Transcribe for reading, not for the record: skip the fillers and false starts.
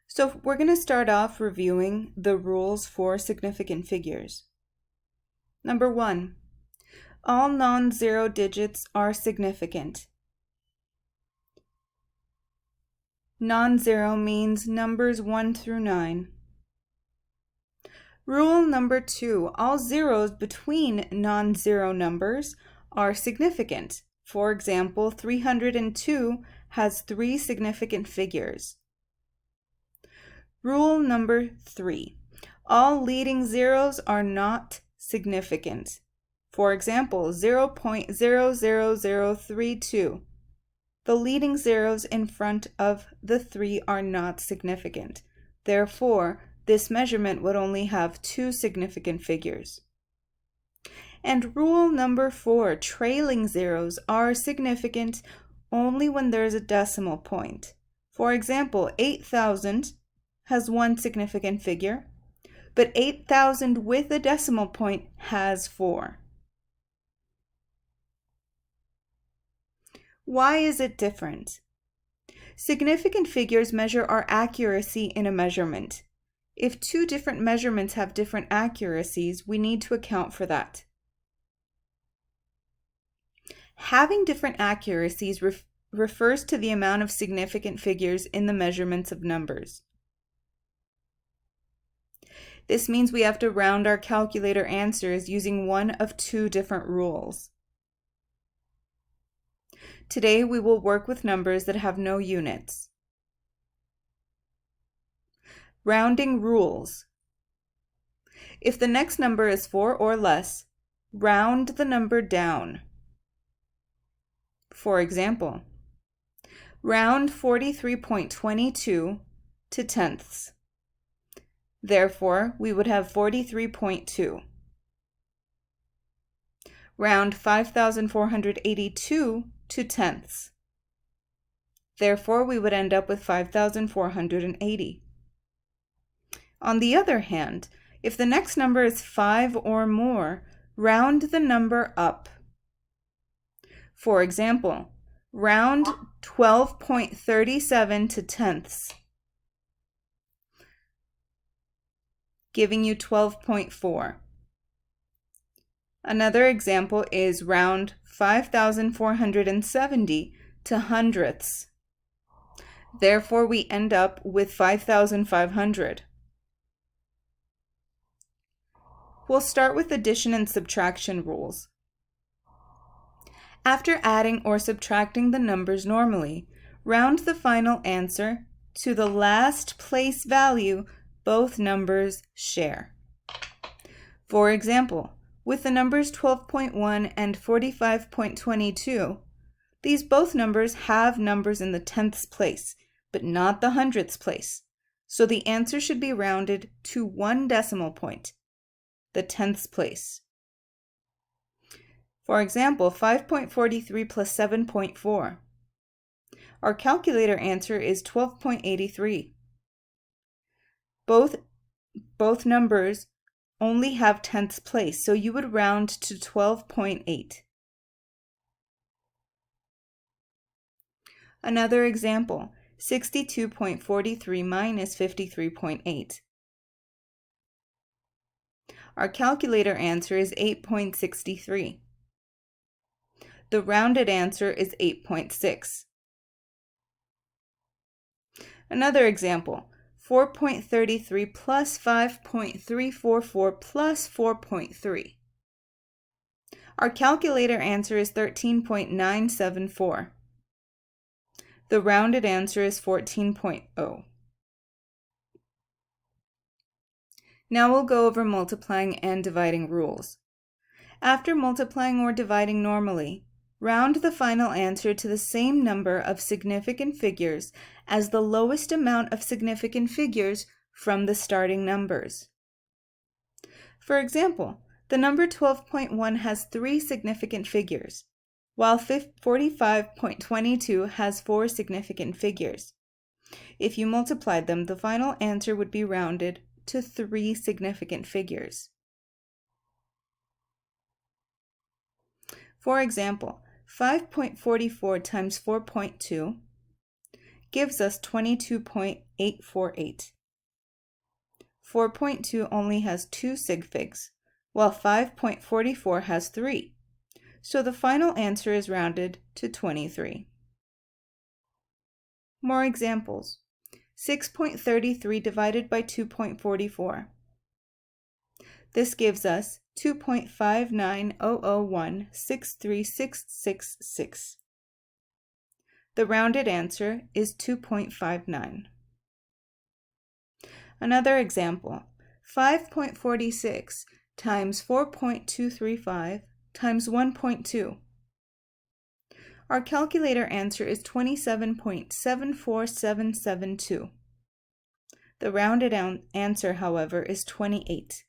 So we're going to start off reviewing the rules for significant figures. Number 1, all non-zero digits are significant. Non-zero means numbers 1 through 9. Rule number 2, all zeros between non-zero numbers are significant. For example, 302 has 3 significant figures. Rule number 3, all leading zeros are not significant. For example, 0.00032. The leading zeros in front of the 3 are not significant. Therefore, this measurement would only have 2 significant figures. And rule number 4, trailing zeros are significant only when there is a decimal point. For example, 8,000 has 1 significant figure, but 8,000 with a decimal point has 4. Why is it different? Significant figures measure our accuracy in a measurement. If 2 different measurements have different accuracies, we need to account for that. Having different accuracies refers to the amount of significant figures in the measurements of numbers. This means we have to round our calculator answers using one of 2 different rules. Today we will work with numbers that have no units. Rounding rules. If the next number is 4 or less, round the number down. For example, round 43.22 to tenths. Therefore, we would have 43.2. Round 5,482 to tenths. Therefore, we would end up with 5,480. On the other hand, if the next number is 5 or more, round the number up. For example, round 12.37 to tenths, giving you 12.4. Another example is round 5,470 to hundredths. Therefore, we end up with 5,500. We'll start with addition and subtraction rules. After adding or subtracting the numbers normally, round the final answer to the last place value both numbers share. For example, with the numbers 12.1 and 45.22, these both numbers have numbers in the tenths place, but not the hundredths place. So the answer should be rounded to 1 decimal point, the tenths place. For example, 5.43 plus 7.4. Our calculator answer is 12.83. Both numbers only have tenths place, so you would round to 12.8. Another example, 62.43 minus 53.8. Our calculator answer is 8.63. The rounded answer is 8.6. Another example, 4.33 plus 5.344 plus 4.3. Our calculator answer is 13.974. The rounded answer is 14.0. Now we'll go over multiplying and dividing rules. After multiplying or dividing normally, round the final answer to the same number of significant figures as the lowest amount of significant figures from the starting numbers. For example, the number 12.1 has 3 significant figures, while 45.22 has 4 significant figures. If you multiplied them, the final answer would be rounded to 3 significant figures. For example, 5.44 times 4.2 gives us 22.848. 4.2 only has 2 sig figs, while 5.44 has 3. So the final answer is rounded to 23. More examples. 6.33 divided by 2.44. This gives us 2.59001636666. The rounded answer is 2.59. Another example, 5.46 times 4.235 times 1.2. Our calculator answer is 27.74772. The rounded answer, however, is 28.